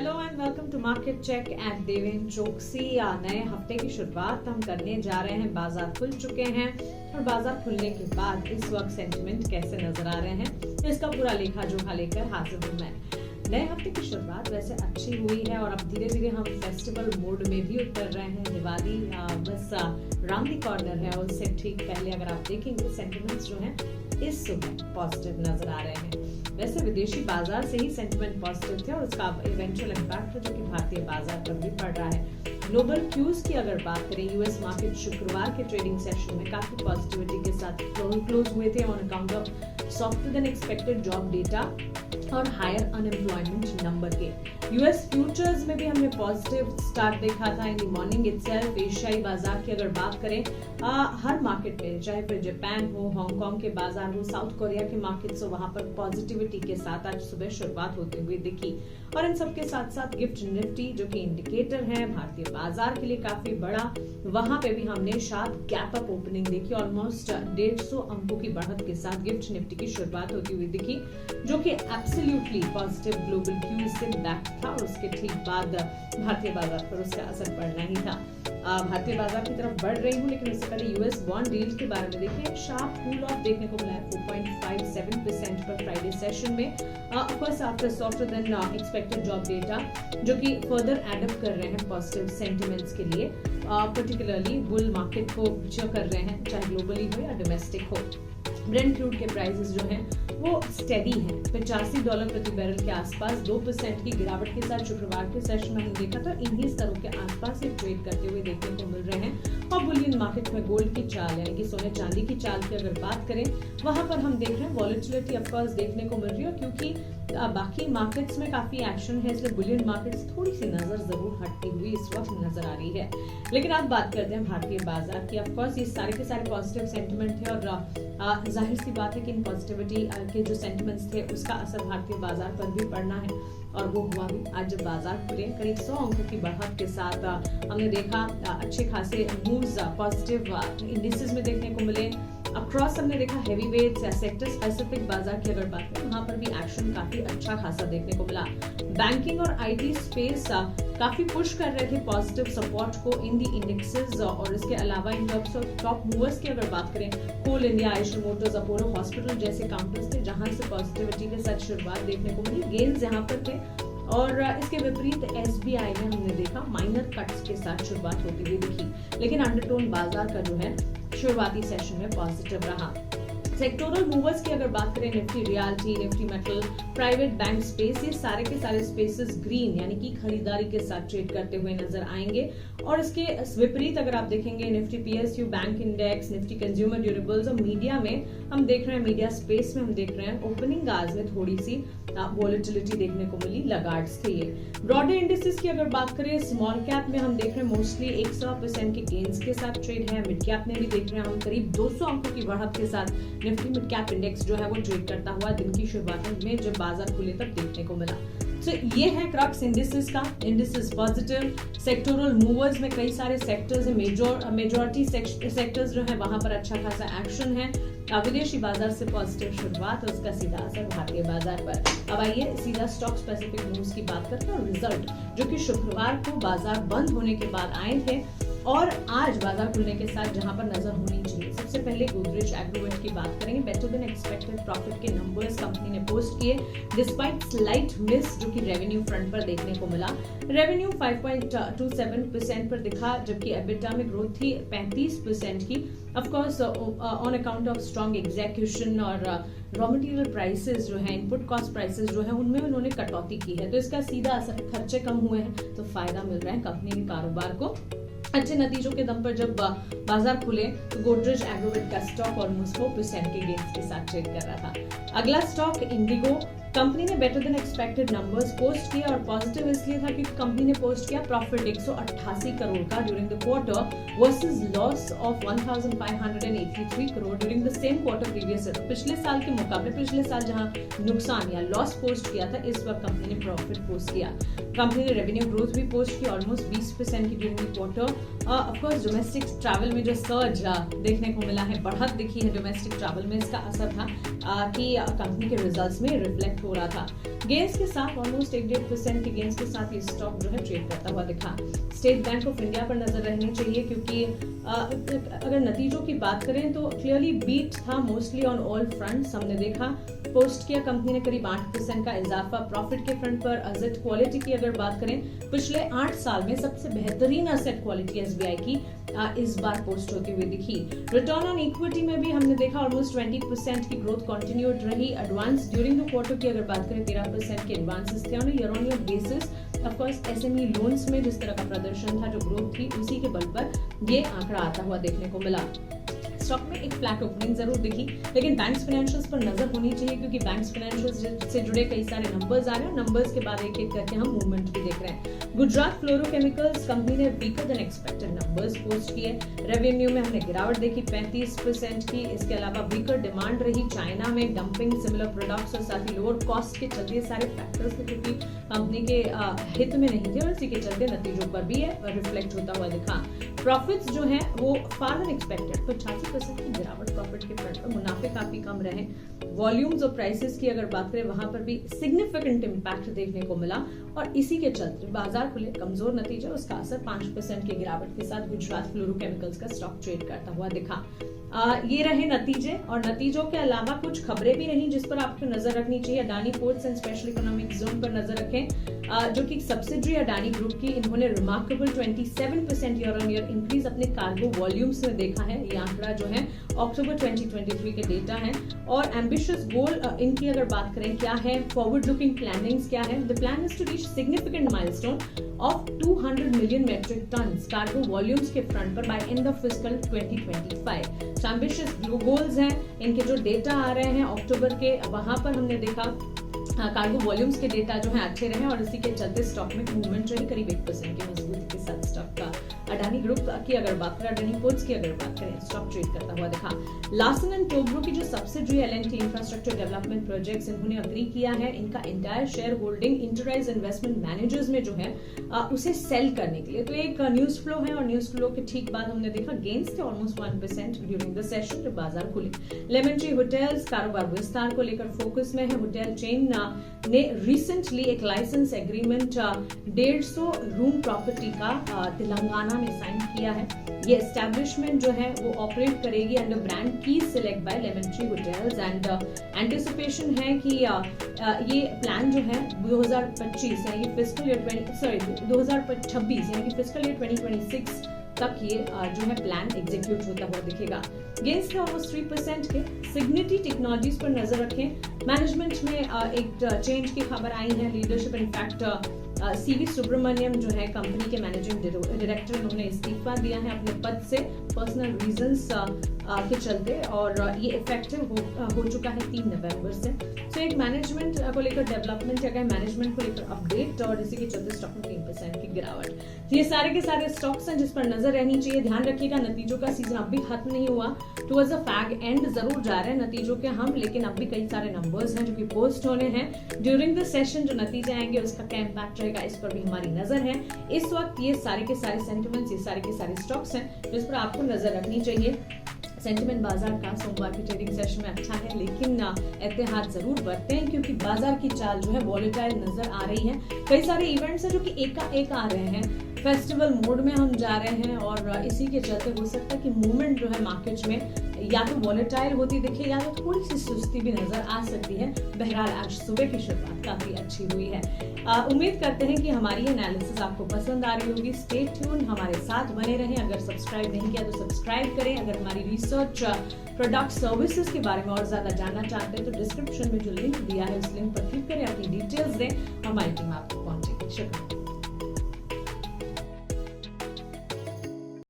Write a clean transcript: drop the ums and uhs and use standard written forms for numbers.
Hello and welcome to market check at Deven Choksi. नए हफ्ते की शुरुआत हम करने जा रहे हैं। बाजार खुल चुके हैं और बाजार खुलने के बाद इस वक्त सेंटिमेंट कैसे नजर आ रहे हैं, इसका पूरा लेखा जोखा लेकर हाजिर हूं मैं। नए हफ्ते की शुरुआत वैसे अच्छी हुई है और अब धीरे धीरे हम फेस्टिवल मोड में भी उतर रहे हैं। दिवाली बस राउंड द कॉर्नर है और उससे ठीक पहले अगर आप देखेंगे सेंटिमेंट्स जो हैं इस सुबह पॉजिटिव नजर आ रहे हैं। वैसे विदेशी बाजार से ही सेंटिमेंट पॉजिटिव थे और उसका इवेंचुअल इम्पैक्ट जो कि भारतीय बाजार पर भी पड़ रहा है। ग्लोबल क्यूज की अगर बात करें, यूएस मार्केट शुक्रवार के ट्रेडिंग सेशन में काफी पॉजिटिविटी के साथ क्लोज हुए थे on account of softer then expected job data और हायर अनएम्प्लॉयमेंट नंबर के। यूएस फ्यूचर्स में भी हमने पॉजिटिव स्टार्ट देखा था इन द मॉर्निंग इटसेल्फ। एशियाई बाजार की अगर बात करें, हर मार्केट में, चाहे फिर जापान हो, हांगकांग के बाजार हो, साउथ कोरिया के मार्केट्स हो, वहां पर पॉजिटिविटी के साथ आज सुबह शुरुआत होते हुए दिखी। और इन सबके साथ साथ गिफ्ट निफ्टी जो कि इंडिकेटर है भारतीय बाजार के लिए काफी बड़ा, वहां पे भी हमने शार्प गैप अप ओपनिंग देखी। ऑलमोस्ट 150 अंकों की बढ़त के साथ गिफ्ट निफ्टी की शुरुआत होती हुई दिखी, जो कि एब्सोल्युटली पॉजिटिव ग्लोबल क्यूज से बैक था और उसके ठीक बाद भारतीय बाजार पर उसका असर पड़ना ही था। भारतीय बाजार की तरफ बढ़ रही हूँ, लेकिन उससे पहले यूएस बॉन्ड यील्ड के बारे में देखिए। शार्प कूल ऑफ देखने को मिला है 4.57% पर फ्राइडे सेशन में, of course after softer then expected job data, जो कि फर्दर एडअप कर रहे हैं पॉजिटिव सेंटिमेंट्स के लिए, पर्टिकुलरली बुल मार्केट को पिक्चर कर रहे हैं, चाहे ग्लोबली हो या डोमेस्टिक हो। ब्रेंट क्रूड के प्राइसेस जो हैं वो स्टेडी हैं, $85 प्रति बैरल के आसपास 2% की गिरावट के साथ शुक्रवार के सेशन में हम देखा था। इन्हीं स्तरों के आसपास ये ट्रेड करते हुए देखने को मिल रहे हैं। और बुलियन मार्केट में गोल्ड की चाल यानी कि सोने चांदी की चाल की अगर बात करें, वहां पर हम देख रहे हैं वॉलेटिलिटी ऑफकोर्स देखने को मिल रही है, क्योंकि बाकी मार्केट्स में काफी एक्शन है, इसलिए बुलियन मार्केट्स थोड़ी सी नजर जरूर हटती हुई इस वक्त नजर आ रही है। लेकिन आप बात करते हैं भारतीय बाजार की, ऑफकोर्स ये सारे के सारे पॉजिटिव सेंटिमेंट थे और जाहिर सी बात है कि इन पॉजिटिविटी के जो सेंटिमेंट्स थे उसका असर भारतीय बाजार पर भी पड़ना है और वो हुआ भी। आज जब बाजार खुले करीब 100 अंकों की बढ़त के साथ हमने देखा अच्छे खासे मूव्स पॉजिटिव इंडिसेस में देखने को मिले। अक्रॉस हमने देखा हैवी वेट्स या सेक्टर स्पेसिफिक बाजार की अगर बात करें, वहां पर भी एक्शन काफी अच्छा खासा देखने को मिला। बैंकिंग और आईटी स्पेस काफी पुश कर रहे थे पॉजिटिव सपोर्ट को इन दी इंडेक्सेस। और इसके अलावा इन टर्म्स ऑफ टॉप मूवर्स की अगर बात करें, coal India, Ayushman motors, Apollo hospital जैसे काउंटर्स थे जहां से पॉजिटिविटी के साथ शुरुआत देखने को मिली। गेन्स यहाँ पर थे और इसके विपरीत एसबीआई में हमने देखा माइनर कट्स के साथ शुरुआत होती हुई दिखी, लेकिन अंडरटोन बाजार का जो है शुरुआती सेशन में पॉजिटिव रहा। सेक्टोरल मूवर्स की अगर बात करें, Nifty realty, Nifty metal, private bank space, ये सारे के सारे स्पेसेस ग्रीन यानी कि खरीदारी के साथ ट्रेड करते हुए नजर आएंगे। और इसके विपरीत अगर आप देखेंगे, Nifty PSU bank index, Nifty consumer durables और मीडिया में हम देख रहे हैं, मीडिया स्पेस में हम देख रहे हैं ओपनिंग आवर्स में थोड़ी सी वॉलेटिलिटी देखने को मिली, लगार्ड्स थे ये। ब्रॉडर इंडिसेस की अगर बात करें, स्मॉल कैप में हम देख रहे हैं मोस्टली 100% के गेन्स के साथ ट्रेड है। मिड कैप में भी देख रहे हैं हम करीब 200 अंकों की बढ़त के साथ निफ्टी मिड कैप इंडेक्स जो है वो ट्रेड करता हुआ दिन की शुरुआत में जब बाजार खुले तब देखने को मिला। तो ये है क्रक्स इंडिसेस का। इंडिसेस पॉजिटिव, सेक्टोरल मूवर्स में कई सारे सेक्टर्स हैं, मेजॉरिटी सेक्टर्स जो है वहां पर अच्छा खासा एक्शन है। विदेशी बाजार से पॉजिटिव शुरुआत और उसका सीधा असर भारतीय बाजार पर। अब आइए सीधा स्टॉक स्पेसिफिक मूव्स की बात करते हैं और रिजल्ट जो कि शुक्रवार को बाजार बंद होने के बाद आए थे और आज बाजार खुलने के साथ जहां पर नजर होनी चाहिए। सबसे पहले गोदरेज एग्रोवेट की बात करेंगे। बेटर देन एक्सपेक्टेड प्रॉफिट के नंबर्स कंपनी ने पोस्ट किए डिस्पाइट स्लाइट मिस जो कि रेवेन्यू फ्रंट पर देखने को मिला। रेवेन्यू 5.27% पर दिखा, जबकि एबिटा में ग्रोथ थी 35% की। Of course on account of strong execution और रॉ मटेरियल प्राइसेस जो है, इनपुट कॉस्ट प्राइसेस जो है, उनमें उन्होंने कटौती की है, तो इसका सीधा असर, खर्चे कम हुए हैं तो फायदा मिल रहा है कंपनी के कारोबार को। अच्छे नतीजों के दम पर जब बाजार खुले तो गोदरेज एग्रोवेट का स्टॉक ऑलमोस्ट 4% के गेन्स के साथ ट्रेड कर रहा था। अगला स्टॉक इंडिगो। कंपनी ने better than expected numbers post किए और पॉजिटिव इसलिए था क्योंकि कंपनी ने पोस्ट किया प्रॉफिट 188 करोड़ का during the quarter versus loss of 1583 crore during the same quarter previous year. पिछले साल के मुकाबले पिछले साल जहां नुकसान या लॉस पोस्ट किया था, इस वक्त कंपनी ने प्रॉफिट पोस्ट किया। कंपनी ने रेवेन्यू ग्रोथ भी पोस्ट की ऑलमोस्ट 20% की during the quarter. Of course domestic travel में जो सर्ज देखने को मिला है, बढ़त दिखी है डोमेस्टिक ट्रैवल में, इसका असर था कि कंपनी के रिजल्ट्स में रिफ्लेक्ट ट्रेड हो रहा था। गेंस के साथ ऑलमोस्ट 1.5% के गेंस के साथ ये स्टॉक जो है ट्रेड करता हुआ दिखा। स्टेट बैंक ऑफ इंडिया पर नजर रहनी चाहिए क्योंकि अगर नतीजों की बात करें तो क्लियरली बीट था मोस्टली ऑन ऑल फ्रंट्स। हमने देखा पोस्ट किया कंपनी ने करीब 8% का इजाफा प्रॉफिट के फ्रंट पर। एसेट क्वालिटी की अगर बात करें पिछले 8 साल में सबसे बेहतरीन एसेट क्वालिटी एसबीआई की इस बार पोस्ट होती हुई दिखी। रिटर्न ऑन इक्विटी में भी हमने देखा ऑलमोस्ट 20% की ग्रोथ कंटिन्यूड रही। एडवांस ड्यूरिंग द क्वार्टर की अगर बात करें 13% के एडवांसेस थे on year basis. Of course SME loans में जिस तरह का प्रदर्शन था, जो ग्रोथ थी, उसी के बल पर ये आंकड़ा आता हुआ देखने को मिला। स्टॉक में एक फ्लैट ओपनिंग जरूर दिखी, लेकिन बैंक्स फाइनेंशियल्स पर नजर होनी चाहिए क्योंकि बैंक्स फाइनेंशियल्स से जुड़े कई सारे नंबर्स आ रहे हैं। नंबर्स के बाद एक एक करके हम मूवमेंट भी देख रहे हैं। गुजरात फ्लोरोकेमिकल्स कंपनी ने weaker then expected numbers post किए। रेवेन्यू में हमने गिरावट देखी 35% की। इसके अलावा वीकर डिमांड रही चाइना में, डंपिंग सिमिलर प्रोडक्ट्स और साथ ही लोअर कॉस्ट के चलते सारे फैक्टर्स थे क्योंकि कंपनी के हित में नहीं थे और इसी के चलते नतीजों पर भी रिफ्लेक्ट होता हुआ दिखा। प्रॉफिट्स जो है वो फार देन एक्सपेक्टेड 85% की गिरावट प्रॉफिट के फ्रंट पर, मुनाफे काफी कम रहे। वॉल्यूम्स और प्राइसेस की अगर बात करें वहां पर भी सिग्निफिकेंट इंपैक्ट देखने को मिला और इसी के चलते बाजार खुले कमजोर नतीजा, उसका असर 5% की गिरावट के साथ गुजरात फ्लोरोकेमिकल्स का स्टॉक ट्रेड करता हुआ दिखा। ये रहे नतीजे और नतीजों के अलावा कुछ खबरें भी रही जिस पर आपको नजर रखनी चाहिए। Adani ports and special economic zone पर नजर रखें, जो कि सब्सिडरी अडानी ग्रुप की, इन्होंने remarkable 27% year on year increase अपने कार्गो वॉल्यूम्स में देखा है। ये आंकड़ा जो है अक्टूबर 2023 के डेटा है। और एम्बिशियस गोल इनकी अगर बात करें क्या है, फॉरवर्ड लुकिंग प्लानिंग्स क्या है। The plan is to reach significant milestone of 200 million metric tons cargo volumes के फ्रंट पर by end of fiscal 2025। Ambitious goals हैं। इनके जो डेटा आ रहे हैं अक्टूबर के, वहां पर हमने देखा कार्गो वॉल्यूम्स के डेटा जो है अच्छे रहे और इसी के चलते स्टॉक में मूवमेंट रही करीब 1% की मजबूती के साथ स्टॉक का। अडानी ग्रुप की अगर बात करें, अडानी पोर्ट्स की अगर बात करें, स्टॉक ट्रेड करता हुआ दिखा। लार्सन एंड टोब्रो की जो subsidiary L&T infrastructure development projects, इन्होंने अग्री किया है इनका entire share holding enterprise investment managers में जो है उसे सेल करने के लिए। तो एक न्यूज फ्लो है और न्यूज फ्लो के ठीक बाद हमने देखा गेन्स थे ऑलमोस्ट 1% ड्यूरिंग द सेशन जब बाजार खुले। लेमन ट्री होटल्स कारोबार विस्तार को लेकर फोकस में है। होटल चेन ने रिसेंटली एक लाइसेंस एग्रीमेंट 150 रूम प्रॉपर्टी का तेलंगाना में साइन किया है। ये एस्टैब्लिशमेंट जो है वो ऑपरेट करेगी अंडर ब्रांड की select by Lemon Tree Hotels and anticipation है कि ये प्लान जो है 2025 यानी कि फिस्कल ईयर 2026 यानी कि फिस्कल ईयर 2026 तक ये जो है प्लान एग्जीक्यूट होता हुआ दिखेगा। गेंस थे ऑलमोस्ट 3% के। सिग्निटी टेक्नोलॉजीज पर नजर रखें। मैनेजमेंट में एक चेंज की खबर आई है। लीडरशिप इनफैक्ट सीवी सुब्रमण्यम जो है कंपनी के मैनेजिंग डायरेक्टर, उन्होंने इस्तीफा दिया है अपने पद से पर्सनल रीजंस के चलते और ये इफेक्टिव हो चुका है 3 नवंबर से। तो एक मैनेजमेंट को लेकर डेवलपमेंट या मैनेजमेंट को लेकर अपडेट और इसी के चलते स्टॉक में 3% की गिरावट। ये सारे के सारे स्टॉक्स हैं जिस पर नजर रहनी चाहिए। ध्यान रखिएगा नतीजों का सीजन अब भी खत्म नहीं हुआ, टुवर्ड्स द फैग एंड जरूर जा रहे हैं नतीजों के हम, लेकिन अब भी कई सारे नंबर्स हैं जो कि पोस्ट होने हैं ड्यूरिंग द सेशन। जो नतीजे आएंगे उसका क्या इम्पैक्ट रहेगा इस पर भी हमारी नजर है। इस वक्त ये सारे के सारे सेंटिमेंट्स, ये सारे के सारे स्टॉक्स हैं जिस पर आपको नजर रखनी चाहिए। सेंटिमेंट बाजार का सोमवार की ट्रेडिंग सेशन में अच्छा है, लेकिन एहतियात जरूर बरतें क्योंकि बाजार की चाल जो है वॉलेटाइल नजर आ रही है। कई सारे इवेंट्स हैं जो कि एक का एक आ रहे हैं। फेस्टिवल मोड में हम जा रहे हैं और इसी के चलते हो सकता है कि मूवमेंट जो है मार्केट में या तो वॉलेटाइल होती दिखे या तो थोड़ी सी सुस्ती भी नजर आ सकती है। बहरहाल आज सुबह की शुरुआत काफी अच्छी हुई है। उम्मीद करते हैं कि हमारी एनालिसिस आपको पसंद आ रही होगी। स्टे ट्यून, हमारे साथ बने रहें। अगर सब्सक्राइब नहीं किया तो सब्सक्राइब करें। अगर हमारी रिसर्च, प्रोडक्ट, सर्विसेज के बारे में और ज्यादा जानना चाहते हैं तो डिस्क्रिप्शन में जो लिंक दिया है उस लिंक पर क्लिक करें, अपनी डिटेल्स दें, हमारी टीम आपको पहुंचेगी। शुक्रिया।